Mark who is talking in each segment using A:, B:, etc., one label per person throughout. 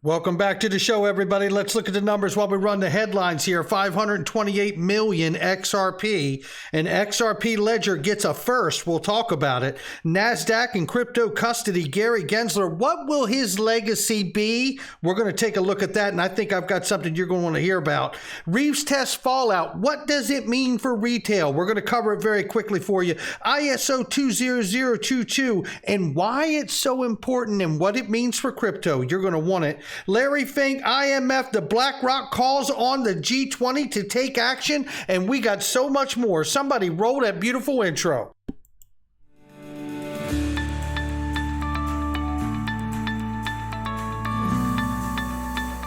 A: Welcome back to the show, everybody. Let's look at the numbers while we run the headlines here. 528 million XRP. And XRP Ledger gets a first. We'll talk about it. NASDAQ and crypto custody, Gary Gensler. What will his legacy be? We're going to take a look at that, and I think I've got something you're going to want to hear about. Reves test fallout. What does it mean for retail? We're going to cover it very quickly for you. ISO20022 and why it's so important and what it means for crypto. You're going to want it. Larry Fink, IMF, the BlackRock calls on the G20 to take action, and we got so much more. Somebody roll that beautiful intro.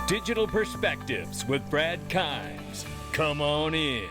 B: Digital Perspectives with Brad Kimes. Come on in.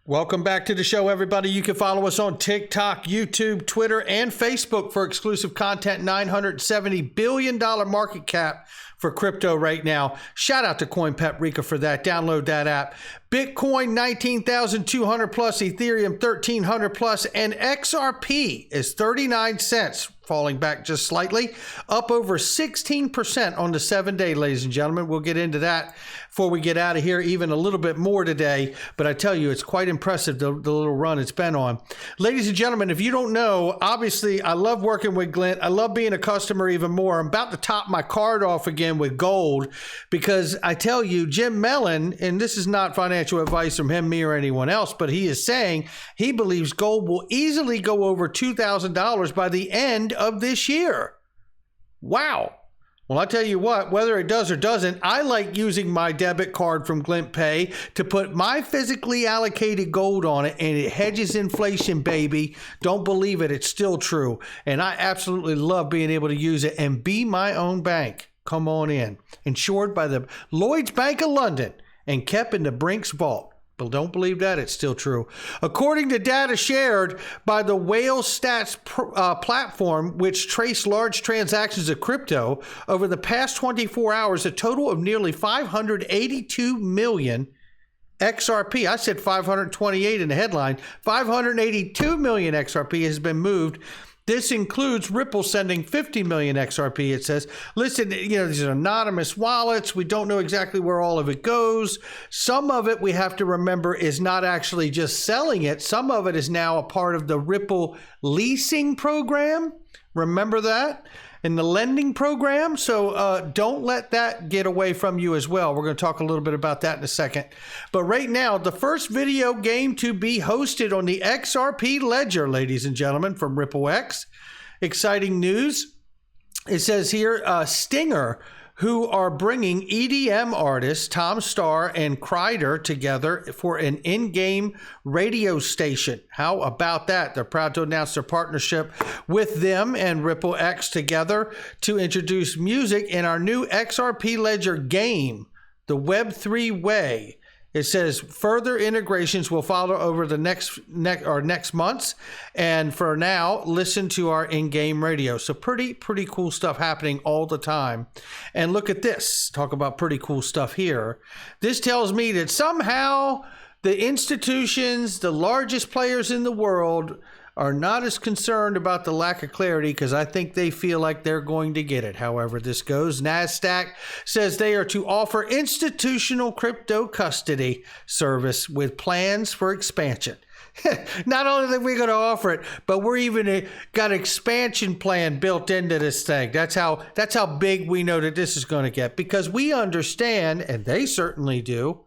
A: Welcome back to the show, everybody. You can follow us on TikTok, YouTube, Twitter, and Facebook for exclusive content. $970 billion market cap for crypto right now. Shout out to CoinPeprika for that. Download that app. Bitcoin 19,200 plus, Ethereum 1,300 plus, and XRP is 39 cents, falling back just slightly, up over 16% on the 7-day, ladies and gentlemen. We'll get into that before we get out of here, even a little bit more today. But I tell you, it's quite impressive, the little run it's been on. Ladies and gentlemen, if you don't know, obviously, I love working with Glint. I love being a customer even more. I'm about to top my card off again with gold because I tell you, Jim Mellon, and this is not financial advice from him, me, or anyone else, but he is saying he believes gold will easily go over $2,000 by the end of this year. Wow. Well, I tell you what, whether it does or doesn't, I like using my debit card from Glint Pay to put my physically allocated gold on it, and it hedges inflation, baby. Don't believe it. It's still true. And I absolutely love being able to use it and be my own bank. Come on in. Insured by the Lloyd's Bank of London and kept in the Brinks vault. But don't believe that, it's still true. According to data shared by the Whale Stats platform, which traced large transactions of crypto, over the past 24 hours, a total of nearly 582 million XRP, I said 528 in the headline, 582 million XRP has been moved. This includes Ripple sending 50 million XRP, it says. Listen, these are anonymous wallets. We don't know exactly where all of it goes. Some of it, we have to remember, is not actually just selling it. Some of it is now a part of the Ripple leasing program. Remember that? In the lending program. So don't let that get away from you as well. We're going to talk a little bit about that in a second. But right now, the first video game to be hosted on the XRP Ledger, ladies and gentlemen, from Ripple X. Exciting news. It says here, Stinger, who are bringing EDM artists Tom Starr and Kreider together for an in-game radio station. How about that? They're proud to announce their partnership with them and Ripple X together to introduce music in our new XRP Ledger game, the Web3 Way. It says further integrations will follow over the next months. And for now, listen to our in-game radio. So pretty cool stuff happening all the time. And look at this. Talk about pretty cool stuff here. This tells me that somehow the institutions, the largest players in the world, are not as concerned about the lack of clarity because I think they feel like they're going to get it. However this goes, NASDAQ says they are to offer institutional crypto custody service with plans for expansion. Not only that we're going to offer it, but we're even got an expansion plan built into this thing. That's how big we know that this is going to get, because we understand, and they certainly do,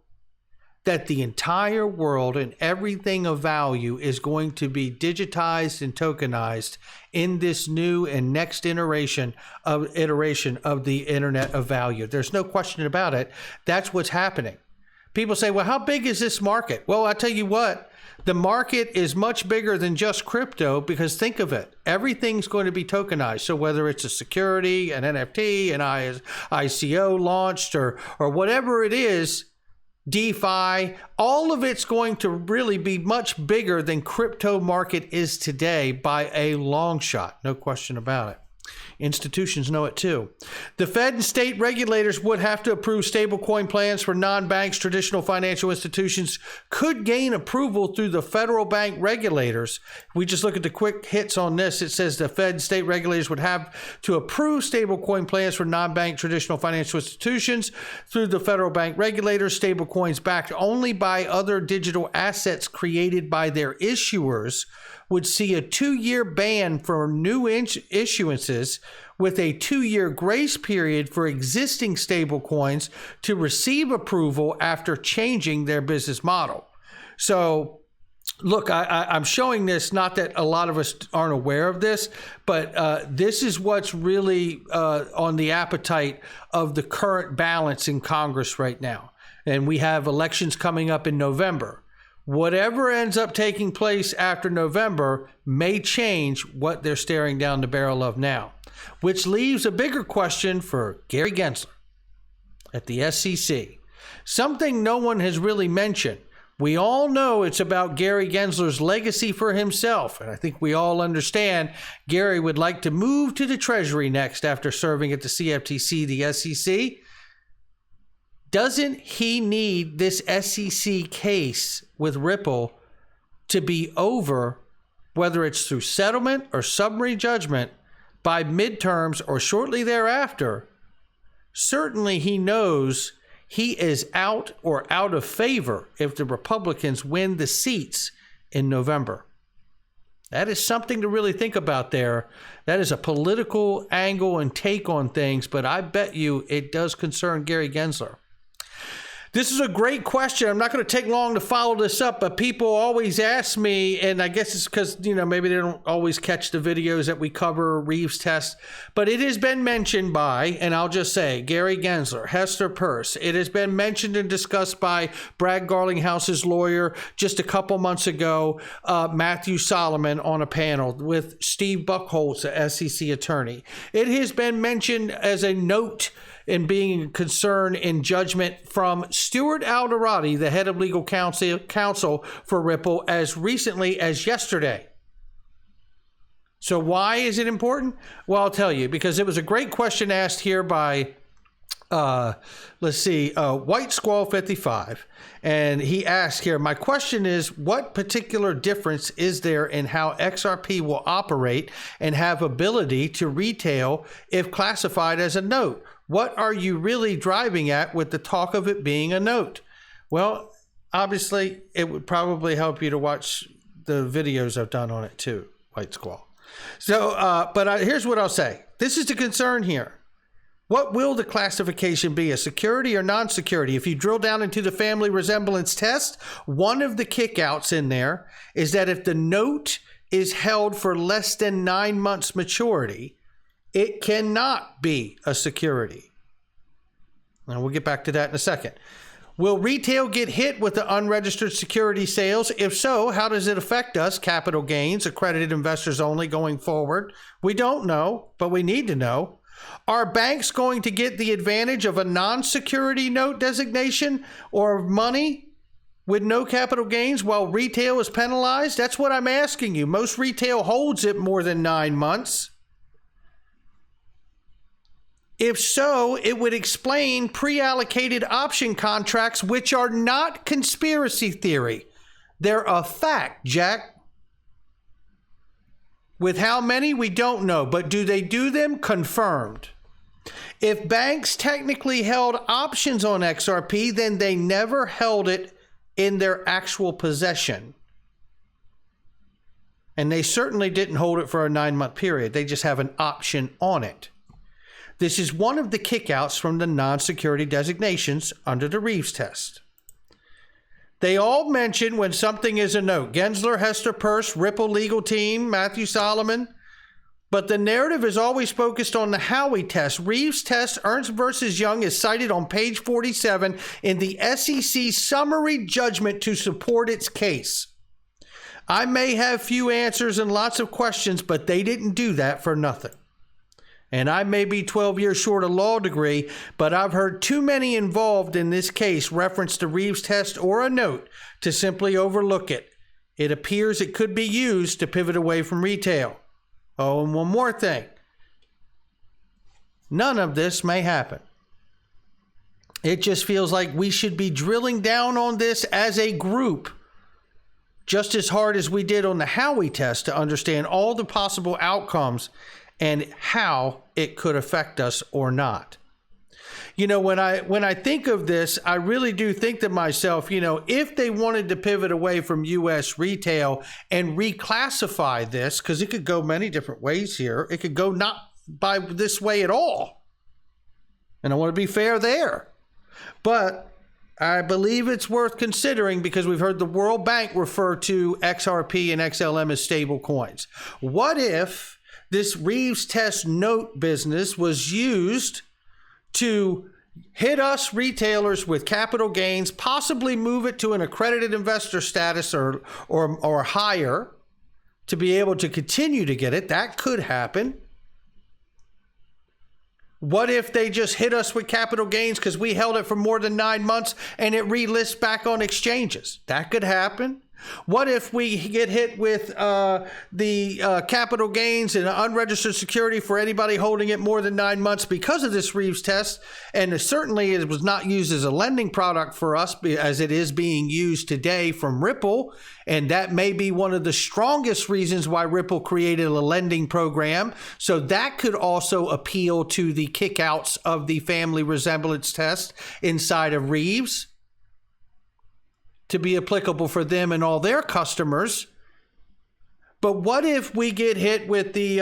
A: that the entire world and everything of value is going to be digitized and tokenized in this new and next iteration of the Internet of Value. There's no question about it. That's what's happening. People say, well, how big is this market? Well, I tell you what, the market is much bigger than just crypto, because think of it. Everything's going to be tokenized. So whether it's a security, an NFT, an ICO launched, or whatever it is, DeFi, all of it's going to really be much bigger than crypto market is today by a long shot. No question about it. Institutions know it too. The Fed and state regulators would have to approve stablecoin plans for non-banks. Traditional financial institutions could gain approval through the federal bank regulators. We just look at the quick hits on this. It says the Fed and state regulators would have to approve stablecoin plans for non-bank traditional financial institutions through the federal bank regulators. Stablecoins backed only by other digital assets created by their issuers would see a 2-year ban for new issuances, with a 2-year grace period for existing stablecoins to receive approval after changing their business model. So, look, I'm showing this, not that a lot of us aren't aware of this, but this is what's really on the appetite of the current balance in Congress right now. And we have elections coming up in November. Whatever ends up taking place after November may change what they're staring down the barrel of now, which leaves a bigger question for Gary Gensler at the SEC. Something no one has really mentioned. We all know it's about Gary Gensler's legacy for himself, and I think we all understand Gary would like to move to the Treasury next after serving at the CFTC, the SEC. Doesn't he need this SEC case with Ripple to be over, whether it's through settlement or summary judgment, by midterms or shortly thereafter? Certainly he knows he is out or out of favor if the Republicans win the seats in November. That is something to really think about there. That is a political angle and take on things, but I bet you it does concern Gary Gensler. This is a great question. I'm not going to take long to follow this up, but people always ask me, and I guess it's because, maybe they don't always catch the videos that we cover, Reves test, but it has been mentioned by, and I'll just say, Gary Gensler, Hester Peirce. It has been mentioned and discussed by Brad Garlinghouse's lawyer just a couple months ago, Matthew Solomon, on a panel with Steve Buchholz, the SEC attorney. It has been mentioned as a note in being a concern in judgment from Stuart Alderati, the head of legal counsel for Ripple, as recently as yesterday. So why is it important? Well, I'll tell you, because it was a great question asked here by, White Squall 55. And he asked here, my question is, what particular difference is there in how XRP will operate and have ability to retail if classified as a note? What are you really driving at with the talk of it being a note? Well, obviously, it would probably help you to watch the videos I've done on it too, White Squall. So, here's what I'll say. This is the concern here. What will the classification be, a security or non-security? If you drill down into the family resemblance test, one of the kickouts in there is that if the note is held for less than 9 months maturity, it cannot be a security. And we'll get back to that in a second. Will retail get hit with the unregistered security sales? If so, how does it affect us, capital gains, accredited investors only, going forward? We don't know, but we need to know. Are banks going to get the advantage of a non-security note designation or money with no capital gains while retail is penalized? That's what I'm asking you. Most retail holds it more than 9 months. If so, it would explain pre-allocated option contracts, which are not conspiracy theory. They're a fact, Jack. With how many, we don't know, but do they do them? Confirmed. If banks technically held options on XRP, then they never held it in their actual possession. And they certainly didn't hold it for a 9-month period. They just have an option on it. This is one of the kickouts from the non-security designations under the Reves test. They all mention when something is a note. Gensler, Hester Peirce, Ripple legal team, Matthew Solomon. But the narrative is always focused on the Howey test. Reves test, Ernst versus Young, is cited on page 47 in the SEC summary judgment to support its case. I may have few answers and lots of questions, but they didn't do that for nothing. And I may be 12 years short a law degree, but I've heard too many involved in this case reference the Reves test or a note to simply overlook it. It appears it could be used to pivot away from retail. Oh, and one more thing. none of this may happen. It just feels like we should be drilling down on this as a group just as hard as we did on the Howey test to understand all the possible outcomes and how it could affect us or not. You know, when I think of this, I really do think to myself, you know, if they wanted to pivot away from U.S. retail and reclassify this, because it could go many different ways here. It could go not by this way at all. And I want to be fair there. But I believe it's worth considering because we've heard the World Bank refer to XRP and XLM as stable coins. What if this Reves test note business was used to hit us retailers with capital gains, possibly move it to an accredited investor status or higher to be able to continue to get it? That could happen. What if they just hit us with capital gains because we held it for more than 9 months and it relists back on exchanges? That could happen. What if we get hit with the capital gains and unregistered security for anybody holding it more than 9 months because of this Reves test? And certainly it was not used as a lending product for us as it is being used today from Ripple. And that may be one of the strongest reasons why Ripple created a lending program. So that could also appeal to the kickouts of the family resemblance test inside of Reves, to be applicable for them and all their customers. But what if we get hit with the,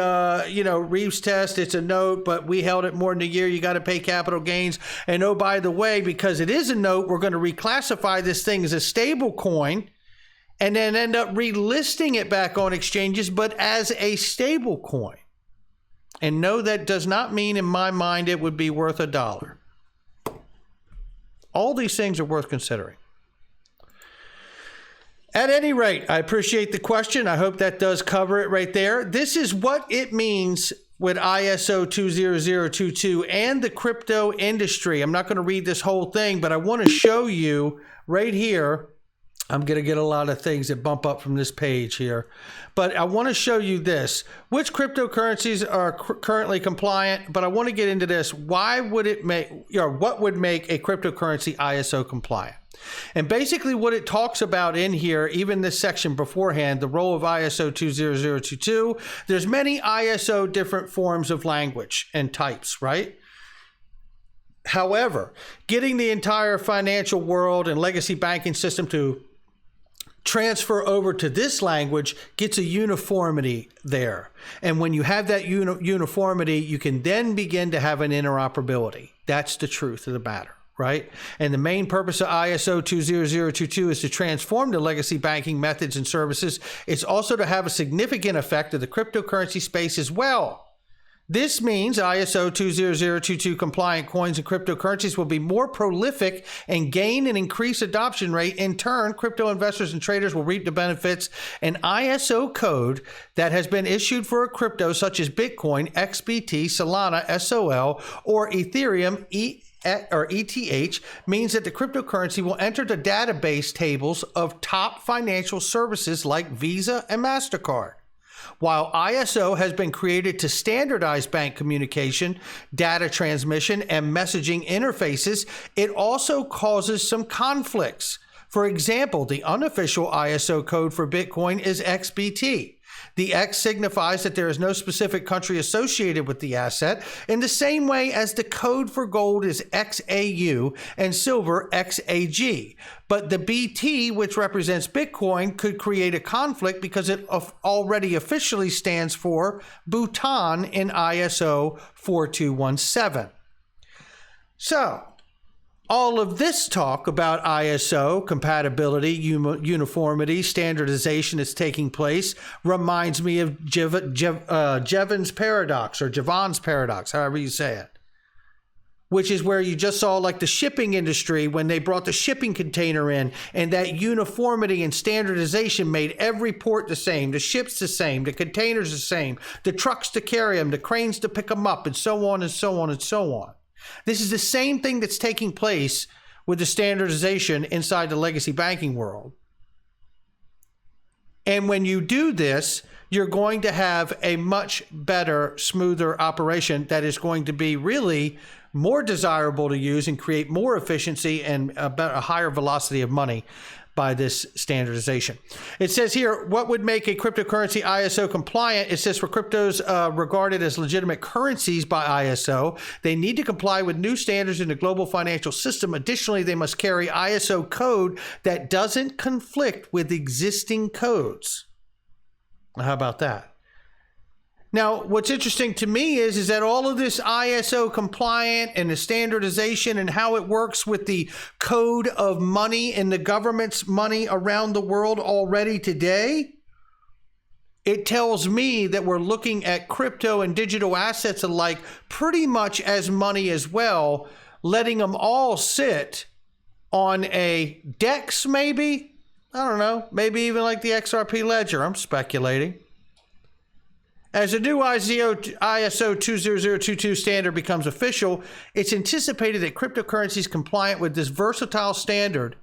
A: Reves test, it's a note, but we held it more than a year, you got to pay capital gains. And oh, by the way, because it is a note, we're going to reclassify this thing as a stable coin and then end up relisting it back on exchanges, but as a stable coin. And no, that does not mean in my mind it would be worth $1. All these things are worth considering. At any rate, I appreciate the question. I hope that does cover it right there. This is what it means with ISO20022 and the crypto industry. I'm not going to read this whole thing, but I want to show you right here. I'm going to get a lot of things that bump up from this page here, but I want to show you this. Which cryptocurrencies are currently compliant? But I want to get into this. Why would it make, what would make a cryptocurrency ISO compliant? And basically what it talks about in here, even this section beforehand, the role of ISO 20022, there's many ISO different forms of language and types, right? However, getting the entire financial world and legacy banking system to transfer over to this language gets a uniformity there. And when you have that uniformity, you can then begin to have an interoperability. That's the truth of the matter. Right? And the main purpose of ISO 20022 is to transform the legacy banking methods and services. It's also to have a significant effect of the cryptocurrency space as well. This means ISO 20022 compliant coins and cryptocurrencies will be more prolific and gain an increased adoption rate. In turn, crypto investors and traders will reap the benefits. An ISO code that has been issued for a crypto such as Bitcoin, XBT, Solana, SOL, or Ethereum, ETH, means that the cryptocurrency will enter the database tables of top financial services like Visa and MasterCard. While ISO has been created to standardize bank communication, data transmission, and messaging interfaces, it also causes some conflicts. For example, the unofficial ISO code for Bitcoin is XBT. The X signifies that there is no specific country associated with the asset, in the same way as the code for gold is XAU and silver XAG. But the BT, which represents Bitcoin, could create a conflict because it already officially stands for Bhutan in ISO 4217. So, all of this talk about ISO, compatibility, uniformity, standardization is taking place reminds me of Jevons paradox, or Jevons paradox, however you say it, which is where you just saw like the shipping industry when they brought the shipping container in, and that uniformity and standardization made every port the same, the ships the same, the containers the same, the trucks to carry them, the cranes to pick them up, and so on and so on and so on. This is the same thing that's taking place with the standardization inside the legacy banking world. And when you do this, you're going to have a much better, smoother operation that is going to be really more desirable to use and create more efficiency and a higher velocity of money by this standardization. It says here, what would make a cryptocurrency ISO compliant? It says for cryptos regarded as legitimate currencies by ISO, they need to comply with new standards in the global financial system. Additionally, they must carry ISO code that doesn't conflict with existing codes. How about that? Now, what's interesting to me is that all of this ISO compliant and the standardization and how it works with the code of money and the government's money around the world already today, it tells me that we're looking at crypto and digital assets alike pretty much as money as well, letting them all sit on a DEX maybe? I don't know, maybe even like the XRP ledger. I'm speculating. As the new ISO20022 standard becomes official, it's anticipated that cryptocurrencies compliant with this versatile standard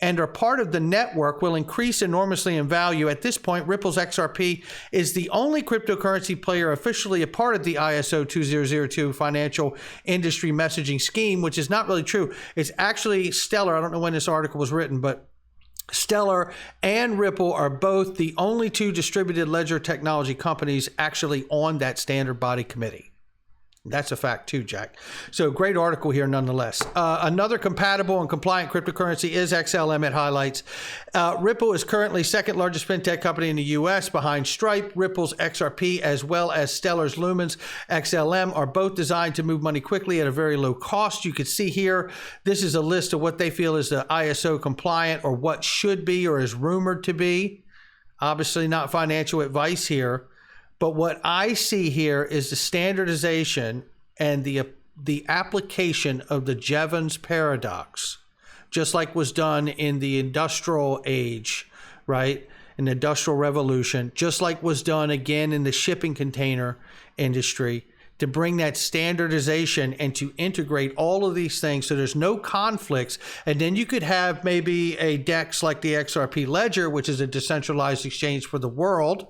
A: and are part of the network will increase enormously in value. At this point, Ripple's XRP is the only cryptocurrency player officially a part of the ISO20022 financial industry messaging scheme, which is not really true. It's actually Stellar. I don't know when this article was written, but Stellar and Ripple are both the only two distributed ledger technology companies actually on that standard body committee. That's a fact too, Jack. So great article here nonetheless. Another compatible and compliant cryptocurrency is XLM, it highlights. Ripple is currently second largest fintech company in the US behind Stripe. Ripple's XRP as well as Stellar's Lumen's XLM are both designed to move money quickly at a very low cost. You can see here, this is a list of what they feel is the ISO compliant or what should be or is rumored to be. Obviously not financial advice here. But what I see here is the standardization and the application of the Jevons paradox, just like was done in the industrial age, right? In the industrial revolution, just like was done again in the shipping container industry, to bring that standardization and to integrate all of these things so there's no conflicts. And then you could have maybe a DEX like the XRP ledger, which is a decentralized exchange for the world,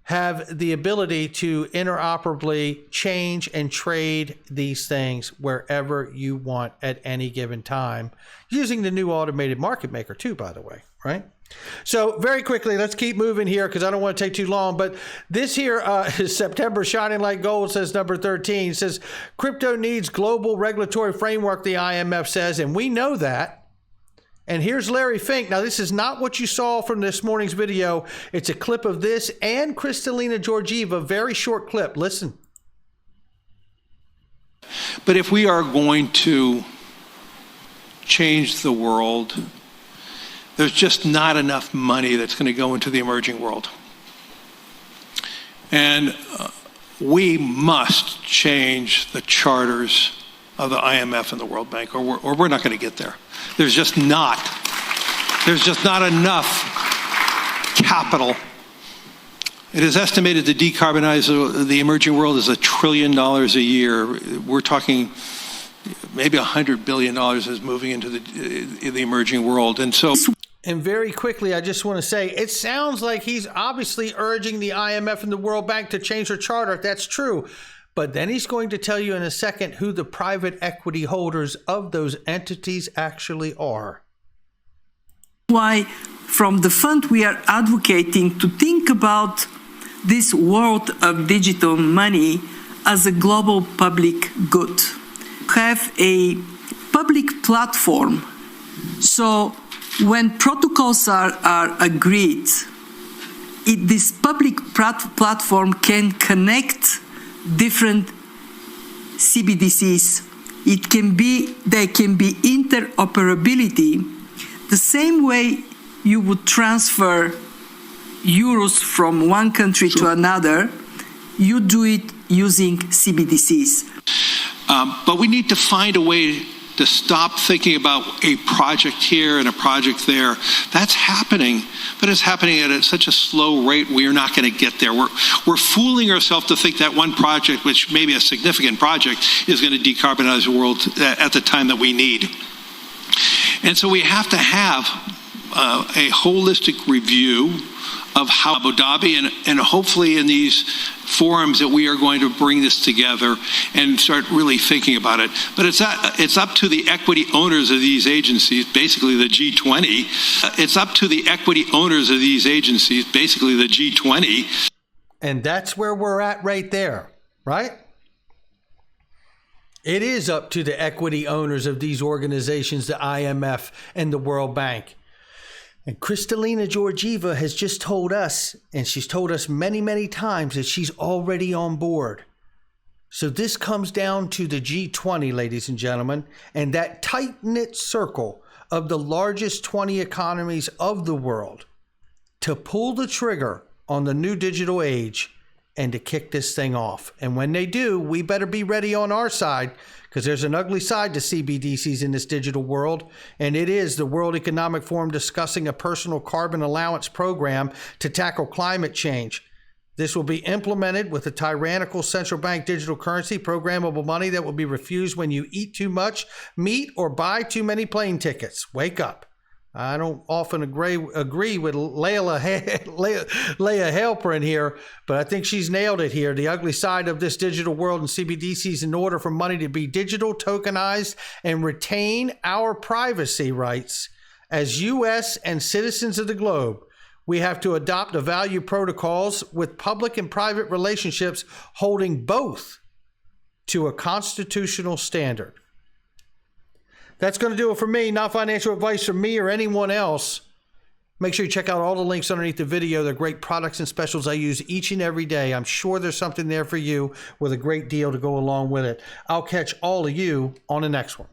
A: have the ability to interoperably change and trade these things wherever you want at any given time, using the new automated market maker too, by the way, right? So very quickly, let's keep moving here because I don't want to take too long. But this here is September Shining Like Gold, says number 13. It says, crypto needs global regulatory framework, the IMF says, and we know that. And here's Larry Fink. Now, this is not what you saw from this morning's video. It's a clip of this and Kristalina Georgieva, very short clip. Listen.
C: But if we are going to change the world, there's just not enough money that's going to go into the emerging world. And we must change the charters of the IMF and the World Bank, or we're not going to get there. There's just not enough capital. It is estimated to decarbonize the emerging world is $1 trillion a year. We're talking maybe $100 billion is moving into the emerging world. And so,
A: and very quickly, I just want to say, it sounds like he's obviously urging the IMF and the World Bank to change their charter, if that's true. But then he's going to tell you in a second who the private equity holders of those entities actually are.
D: Why, from the fund, we are advocating to think about this world of digital money as a global public good. Have a public platform. So when protocols are agreed, this public platform can connect different CBDCs. There can be interoperability. The same way you would transfer euros from one country to another, you do it using CBDCs.
C: But we need to find a way to stop thinking about a project here and a project there. That's happening, but it's happening at such a slow rate, we are not going to get there. We're fooling ourselves to think that one project, which may be a significant project, is going to decarbonize the world at the time that we need. And so we have to have a holistic review of how Abu Dhabi and hopefully in these forums that we are going to bring this together and start really thinking about it. But it's up to the equity owners of these agencies, basically the G20. It's up to the equity owners of these agencies, basically the G20.
A: And that's where we're at right there, right? It is up to the equity owners of these organizations, the IMF and the World Bank. And Kristalina Georgieva has just told us, and she's told us many, many times, that she's already on board. So this comes down to the G20, ladies and gentlemen, and that tight-knit circle of the largest 20 economies of the world to pull the trigger on the new digital age and to kick this thing off. And when they do, we better be ready on our side, because there's an ugly side to CBDCs in this digital world, and it is the World Economic Forum discussing a personal carbon allowance program to tackle climate change. This will be implemented with a tyrannical central bank digital currency, programmable money that will be refused when you eat too much meat or buy too many plane tickets. Wake up. I don't often agree with Leah Halperin here, but I think she's nailed it here. The ugly side of this digital world and CBDCs, in order for money to be digital, tokenized, and retain our privacy rights as U.S. and citizens of the globe, we have to adopt the value protocols with public and private relationships holding both to a constitutional standard. That's going to do it for me. Not financial advice from me or anyone else. Make sure you check out all the links underneath the video. They're great products and specials I use each and every day. I'm sure there's something there for you with a great deal to go along with it. I'll catch all of you on the next one.